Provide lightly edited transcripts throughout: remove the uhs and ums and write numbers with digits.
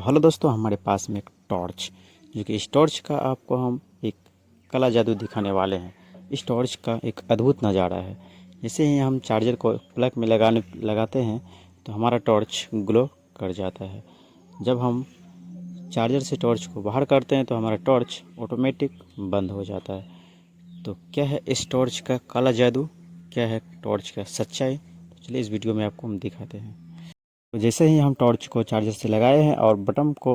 Hello दोस्तों, हमारे पास में एक टॉर्च, जो कि इस टॉर्च का आपको हम एक कला जादू दिखाने वाले हैं। इस टॉर्च का एक अद्भुत नज़ारा है। जैसे ही हम चार्जर को प्लग में लगाते हैं तो हमारा टॉर्च ग्लो कर जाता है। जब हम चार्जर से टॉर्च को बाहर करते हैं तो हमारा टॉर्च ऑटोमेटिक बंद हो जाता है। तो क्या है इस टॉर्च का काला जादू, क्या है टॉर्च का सच्चाई, तो चलिए इस वीडियो में आपको हम दिखाते हैं। तो जैसे ही हम टॉर्च को चार्जर से लगाए हैं और बटन को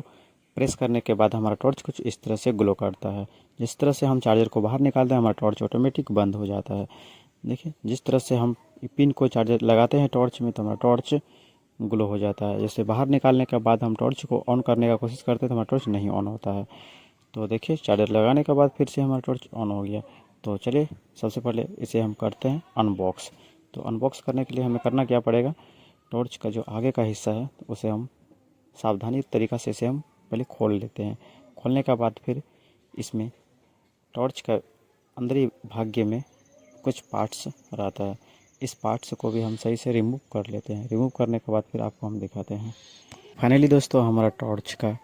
प्रेस करने के बाद हमारा टॉर्च कुछ इस तरह से ग्लो करता है। जिस तरह से हम चार्जर को बाहर निकालते हैं हमारा टॉर्च ऑटोमेटिक बंद हो जाता है। देखिए, जिस तरह से हम पिन को चार्जर लगाते हैं टॉर्च में तो हमारा टॉर्च ग्लो हो जाता है। जैसे बाहर निकालने के बाद हम टॉर्च को ऑन करने का कोशिश करते हैं तो हमारा टॉर्च नहीं ऑन होता है। तो देखिए, चार्जर लगाने के बाद फिर से हमारा टॉर्च ऑन हो गया। तो चलिए सबसे पहले इसे हम करते हैं अनबॉक्स। तो अनबॉक्स करने के लिए हमें करना क्या पड़ेगा, टॉर्च का जो आगे का हिस्सा है तो उसे हम सावधानी तरीक़ा से इसे हम पहले खोल लेते हैं। खोलने के बाद फिर इसमें टॉर्च का अंदरी भाग्य में कुछ पार्ट्स रहता है। इस पार्ट्स को भी हम सही से रिमूव कर लेते हैं। रिमूव करने के बाद फिर आपको हम दिखाते हैं। फाइनली दोस्तों, हमारा टॉर्च का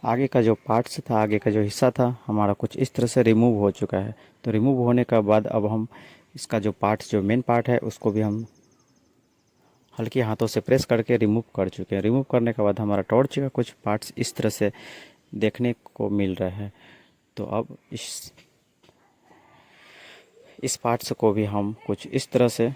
आगे का जो पार्ट्स था, आगे का जो हिस्सा था, हमारा कुछ इस तरह से रिमूव हो चुका है। तो रिमूव होने के बाद अब हम इसका जो पार्ट्स, जो मेन पार्ट है, उसको भी हम हल्के हाथों से प्रेस करके रिमूव कर चुके हैं। रिमूव करने के बाद हमारा टॉर्च का कुछ पार्ट्स इस तरह से देखने को मिल रहा है। तो अब इस पार्ट्स को भी हम कुछ इस तरह से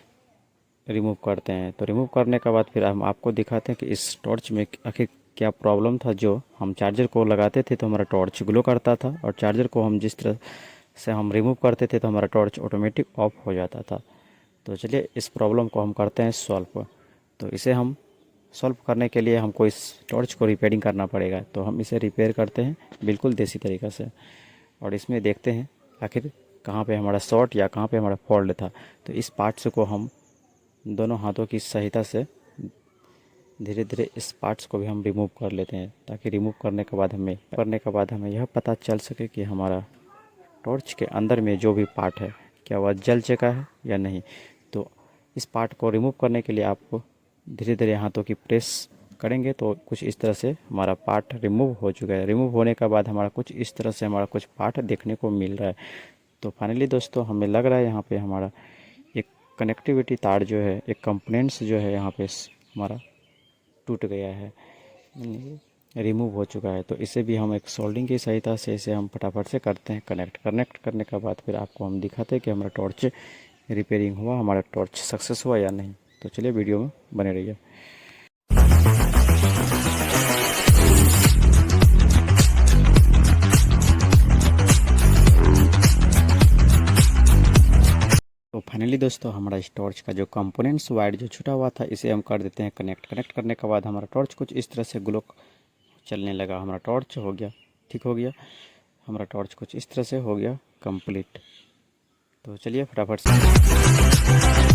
रिमूव करते हैं। तो रिमूव करने के बाद फिर हम आपको दिखाते हैं कि इस टॉर्च में आखिर क्या प्रॉब्लम था। जो हम चार्जर को लगाते थे तो हमारा टॉर्च ग्लो करता था, और चार्जर को हम जिस तरह से हम रिमूव करते थे तो हमारा टॉर्च ऑटोमेटिक ऑफ हो जाता था। तो चलिए इस प्रॉब्लम को हम करते हैं सॉल्व। तो इसे हम सॉल्व करने के लिए हमको इस टॉर्च को रिपेयरिंग करना पड़ेगा। तो हम इसे रिपेयर करते हैं बिल्कुल देसी तरीक़ा से, और इसमें देखते हैं आखिर कहाँ पे हमारा शॉर्ट या कहाँ पे हमारा फॉल्ट था। तो इस पार्ट्स को हम दोनों हाथों की सहायता से धीरे धीरे इस पार्ट्स को भी हम रिमूव कर लेते हैं, ताकि रिमूव करने के बाद हमें यह पता चल सके कि हमारा टॉर्च के अंदर में जो भी पार्ट है क्या वह जल चुका है या नहीं। तो इस पार्ट को रिमूव करने के लिए आपको धीरे धीरे हाथों की प्रेस करेंगे तो कुछ इस तरह से हमारा पार्ट रिमूव हो चुका है। रिमूव होने के बाद हमारा कुछ इस तरह से हमारा कुछ पार्ट देखने को मिल रहा है। तो फाइनली दोस्तों, हमें लग रहा है यहाँ पे हमारा एक कनेक्टिविटी तार जो है, एक कंपोनेंट्स जो है यहाँ पे हमारा टूट गया है, रिमूव हो चुका है। तो इसे भी हम एक सोल्डिंग की सहायता से इसे हम फटाफट से करते हैं कनेक्ट करने के बाद फिर आपको हम दिखाते हैं कि हमारा टॉर्च रिपेयरिंग हुआ, हमारा टॉर्च सक्सेस हुआ या नहीं। तो चलिए वीडियो में बने रहिए। तो फाइनली दोस्तों, हमारा इस टॉर्च का जो कंपोनेंट्स वायर जो छूटा हुआ था इसे हम कर देते हैं कनेक्ट करने के बाद हमारा टॉर्च कुछ इस तरह से ग्लो चलने लगा। हमारा टॉर्च हो गया, ठीक हो गया। हमारा टॉर्च कुछ इस तरह से हो गया कंप्लीट। तो चलिए फटाफट से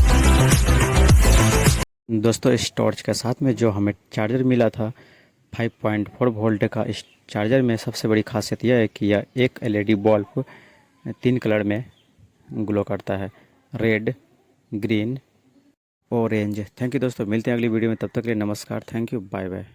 दोस्तों, इस टॉर्च के साथ में जो हमें चार्जर मिला था 5.4 वोल्ट का, इस चार्जर में सबसे बड़ी खासियत यह है कि यह एक एलईडी बल्ब 3 कलर में ग्लो करता है, red, green, orange. Thank you दोस्तों, मिलते हैं अगली वीडियो में। तब तक के लिए नमस्कार, थैंक यू, बाय बाय।